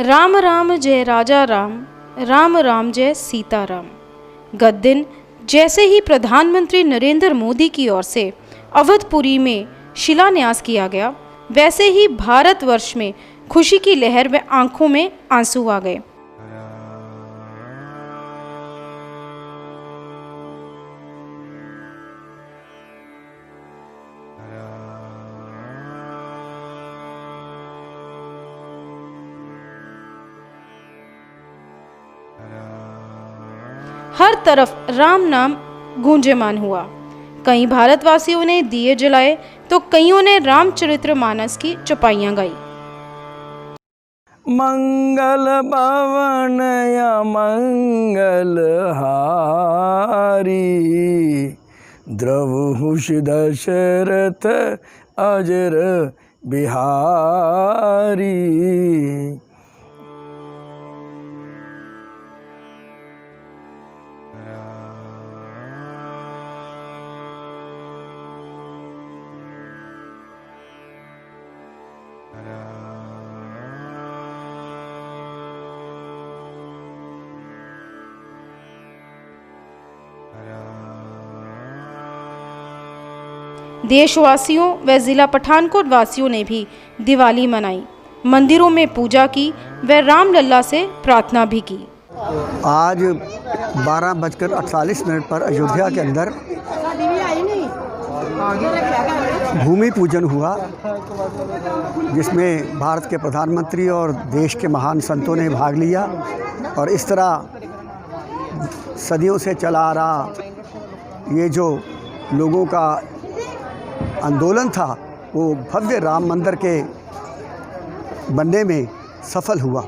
राम राम जय राजा राम, राम राम जय सीताराम। गत दिन जैसे ही प्रधानमंत्री नरेंद्र मोदी की ओर से अवधपुरी में शिलान्यास किया गया, वैसे ही भारतवर्ष में खुशी की लहर में आंखों में आंसू आ गए। हर तरफ राम नाम गूंजयमान हुआ। कई भारतवासियों ने दिए जलाए तो कईयों ने रामचरितमानस की चौपाइयां गाई। मंगल भवन मंगल हारी, द्रवहुष दशरथ अजर बिहारी। देशवासियों व जिला पठानकोट वासियों ने भी दिवाली मनाई, मंदिरों में पूजा की व रामलला से प्रार्थना भी की। आज 12:48 पर अयोध्या के अंदर भूमि पूजन हुआ, जिसमें भारत के प्रधानमंत्री और देश के महान संतों ने भाग लिया। और इस तरह सदियों से चला आ रहा ये जो लोगों का आंदोलन था, वो भव्य राम मंदिर के बनने में सफल हुआ।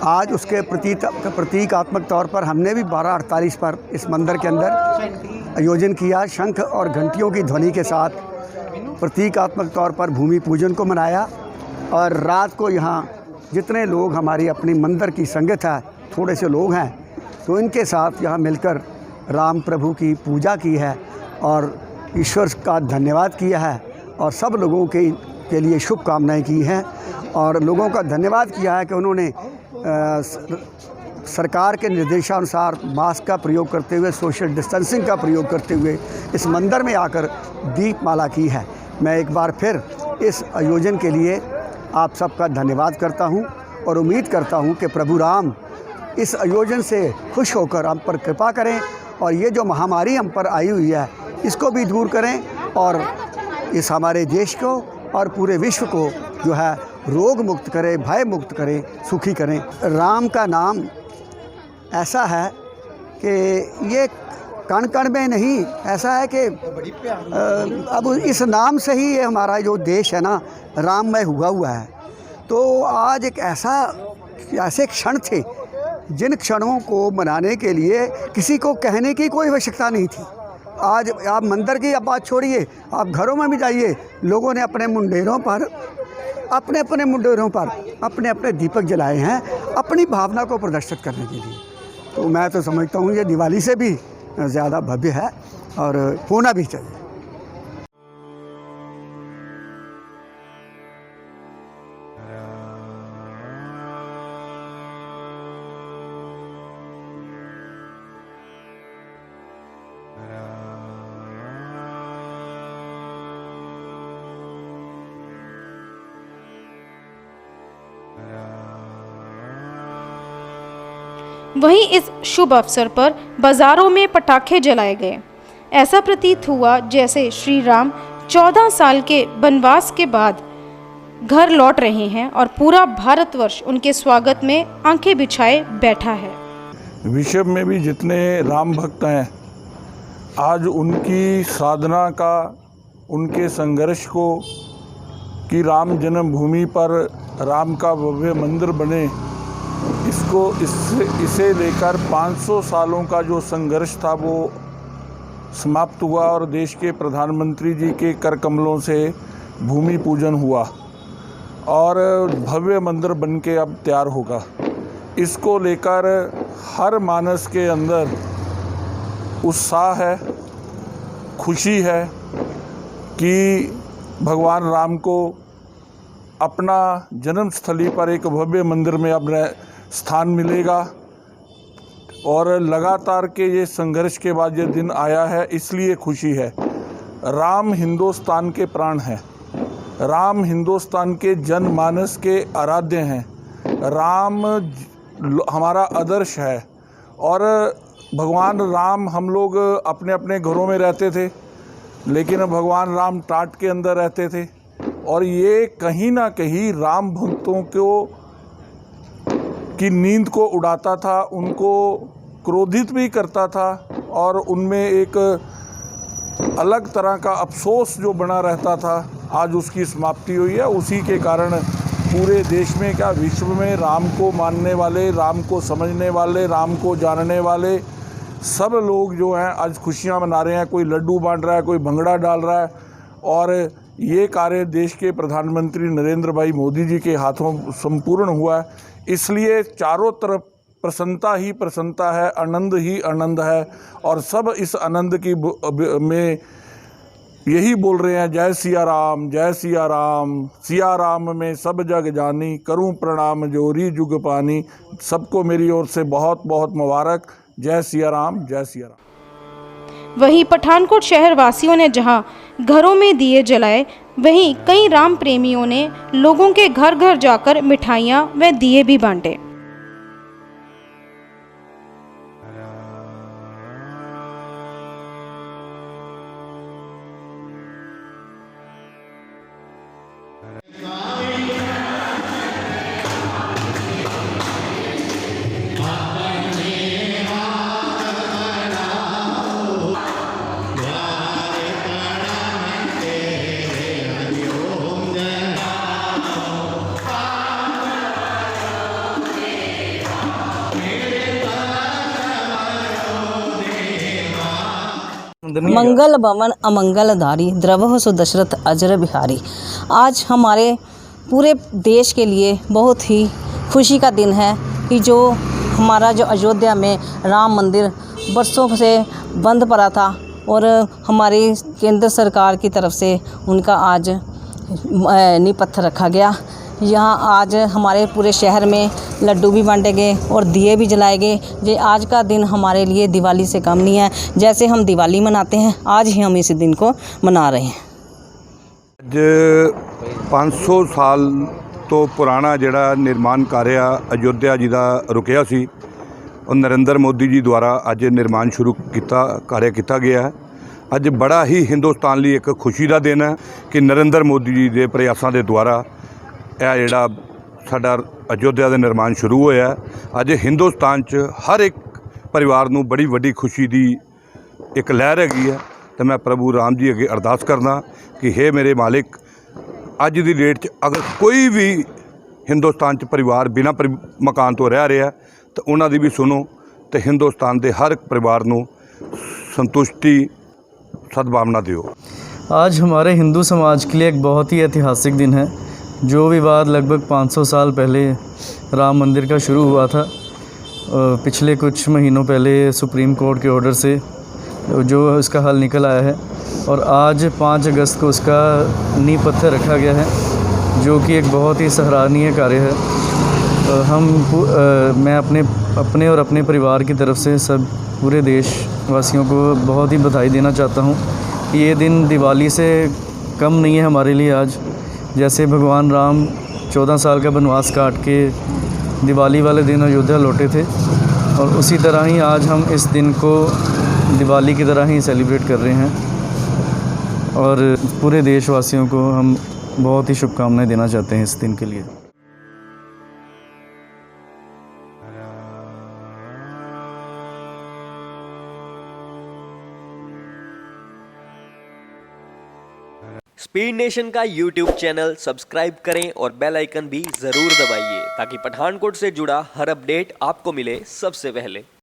आज उसके प्रतीकात्मक तौर पर हमने भी 12:48 पर इस मंदिर के अंदर आयोजन किया। शंख और घंटियों की ध्वनि के साथ प्रतीकात्मक तौर पर भूमि पूजन को मनाया। और रात को यहाँ जितने लोग हमारी अपनी मंदिर की संगत है, थोड़े से लोग हैं, तो इनके साथ यहाँ मिलकर राम प्रभु की पूजा की है और ईश्वर का धन्यवाद किया है और सब लोगों के लिए शुभकामनाएं की हैं। और लोगों का धन्यवाद किया है कि उन्होंने सरकार के निर्देशानुसार मास्क का प्रयोग करते हुए, सोशल डिस्टेंसिंग का प्रयोग करते हुए इस मंदिर में आकर दीपमाला की है। मैं एक बार फिर इस आयोजन के लिए आप सबका धन्यवाद करता हूं और उम्मीद करता हूं कि प्रभु राम इस आयोजन से खुश होकर हम पर कृपा करें और ये जो महामारी हम पर आई हुई है इसको भी दूर करें और इस हमारे देश को और पूरे विश्व को जो है रोग मुक्त करें, भय मुक्त करें, सुखी करें। राम का नाम ऐसा है कि ये कण कण में नहीं, ऐसा है कि अब इस नाम से ही ये हमारा जो देश है ना राममय हुआ है। तो आज एक ऐसे क्षण थे जिन क्षणों को मनाने के लिए किसी को कहने की कोई आवश्यकता नहीं थी। आज आप मंदिर की बात छोड़िए, आप घरों में भी जाइए, लोगों ने अपने मुंडेरों पर अपने दीपक जलाए हैं अपनी भावना को प्रदर्शित करने के लिए। तो मैं तो समझता हूँ ये दिवाली से भी ज़्यादा भव्य है और होना भी चाहिए। वहीं इस शुभ अवसर पर बाजारों में पटाखे जलाए गए। ऐसा प्रतीत हुआ जैसे श्री राम 14 साल के वनवास के बाद घर लौट रहे हैं और पूरा भारतवर्ष उनके स्वागत में आंखें बिछाए बैठा है। विश्व में भी जितने राम भक्त हैं, आज उनकी साधना का, उनके संघर्ष को कि राम जन्मभूमि पर राम का भव्य मंदिर बने, इसे लेकर 500 सालों का जो संघर्ष था वो समाप्त हुआ और देश के प्रधानमंत्री जी के कर कमलों से भूमि पूजन हुआ और भव्य मंदिर बन के अब तैयार होगा। इसको लेकर हर मानस के अंदर उत्साह है, खुशी है कि भगवान राम को अपना जन्मस्थली पर एक भव्य मंदिर में अब स्थान मिलेगा। और लगातार के ये संघर्ष के बाद ये दिन आया है, इसलिए खुशी है। राम हिंदुस्तान के प्राण हैं, राम हिंदुस्तान के जनमानस के आराध्य हैं, राम हमारा आदर्श है। और भगवान राम, हम लोग अपने अपने घरों में रहते थे, लेकिन भगवान राम टाट के अंदर रहते थे। और ये कहीं ना कहीं राम भक्तों की नींद को उड़ाता था, उनको क्रोधित भी करता था, और उनमें एक अलग तरह का अफसोस जो बना रहता था, आज उसकी समाप्ति हुई है। उसी के कारण पूरे देश में, क्या विश्व में, राम को मानने वाले, राम को समझने वाले, राम को जानने वाले सब लोग जो हैं आज खुशियां मना रहे हैं। कोई लड्डू बांट रहा है, कोई भंगड़ा डाल रहा है। और ये कार्य देश के प्रधानमंत्री नरेंद्र भाई मोदी जी के हाथों संपूर्ण हुआ है, इसलिए चारों तरफ प्रसन्नता ही प्रसन्नता है, आनंद ही आनंद है। और सब इस आनंद की में यही बोल रहे हैं, जय सिया राम, जय सिया राम, सिया राम में सब जग जानी, करूं प्रणाम जोरी जुग पानी। सबको मेरी ओर से बहुत बहुत मुबारक। जय सिया राम, जय सिया राम। वहीं पठानकोट शहर वासियों ने जहां घरों में दिए जलाए, वहीं कई राम प्रेमियों ने लोगों के घर घर जाकर मिठाइयां व दिए भी बांटे। मंगल भवन अमंगलधारी द्रवह सो दशरथ अजर बिहारी। आज हमारे पूरे देश के लिए बहुत ही खुशी का दिन है कि जो हमारा जो अयोध्या में राम मंदिर बरसों से बंद पड़ा था और हमारी केंद्र सरकार की तरफ से उनका आज नींव पत्थर रखा गया। यहाँ आज हमारे पूरे शहर में लड्डू भी बांटे गए और दिए भी जलाए गए। ये आज का दिन हमारे लिए दिवाली से कम नहीं है। जैसे हम दिवाली मनाते हैं, आज ही हम इस दिन को मना रहे हैं। ਅੱਜ 500 ਸਾਲ ਤੋਂ ਪੁਰਾਣਾ ਜਿਹੜਾ ਨਿਰਮਾਣ ਕਾਰਿਆ ਅਯੋਧਿਆ ਜੀ ਦਾ ਰੁਕਿਆ ਸੀ, ਉਹ ਨਰਿੰਦਰ ਮੋਦੀ ਜੀ ਦੁਆਰਾ ਅੱਜ ਨਿਰਮਾਣ ਸ਼ੁਰੂ ਕੀਤਾ ਗਿਆ ਹੈ। ਅੱਜ ਬੜਾ ਹੀ ਹਿੰਦੁਸਤਾਨ ਲਈ ਇੱਕ ਖੁਸ਼ੀ ਦਾ ਦਿਨ ਹੈ ਕਿ ਨਰਿੰਦਰ ਮੋਦੀ ਜੀ ਦੇ ਪ੍ਰਯਾਸਾਂ ਦੇ ਦੁਆਰਾ ਇਹ ਜਿਹੜਾ ਸਾਡਾ ਅਯੋਧਿਆ ਦਾ ਨਿਰਮਾਣ ਸ਼ੁਰੂ ਹੋਇਆ। ਅੱਜ ਹਿੰਦੁਸਤਾਨ 'ਚ ਹਰ ਇੱਕ ਪਰਿਵਾਰ ਨੂੰ ਬੜੀ ਵੱਡੀ ਖੁਸ਼ੀ ਦੀ ਇੱਕ ਲਹਿਰ ਹੈਗੀ ਹੈ। तो मैं प्रभु राम जी अगे अरदास करना कि हे मेरे मालिक, अज की डेट च अगर कोई भी हिंदुस्तान च परिवार बिना मकान तो रह रहा तो उन्होंने भी सुनो, तो हिंदुस्तान के हर परिवार को संतुष्टि सद्भावना दियो। आज हमारे हिंदू समाज के लिए एक बहुत ही ऐतिहासिक दिन है। जो विवाद लगभग 500 साल पहले राम मंदिर का शुरू हुआ था, पिछले कुछ महीनों पहले सुप्रीम कोर्ट के ऑर्डर से जो इसका हल निकल आया है और आज 5 अगस्त को उसका नींव पत्थर रखा गया है, जो कि एक बहुत ही सराहनीय कार्य है। मैं अपने और अपने परिवार की तरफ से सब पूरे देशवासियों को बहुत ही बधाई देना चाहता हूँ कि ये दिन दिवाली से कम नहीं है हमारे लिए। आज जैसे भगवान राम 14 साल का वनवास काट के दिवाली वाले दिन अयोध्या लौटे थे, और उसी तरह ही आज हम इस दिन को दिवाली की तरह ही सेलिब्रेट कर रहे हैं। और पूरे देशवासियों को हम बहुत ही शुभकामनाएं देना चाहते हैं इस दिन के लिए। स्पीड नेशन का यूट्यूब चैनल सब्सक्राइब करें और बेल आइकन भी ज़रूर दबाइए ताकि पठानकोट से जुड़ा हर अपडेट आपको मिले सबसे पहले।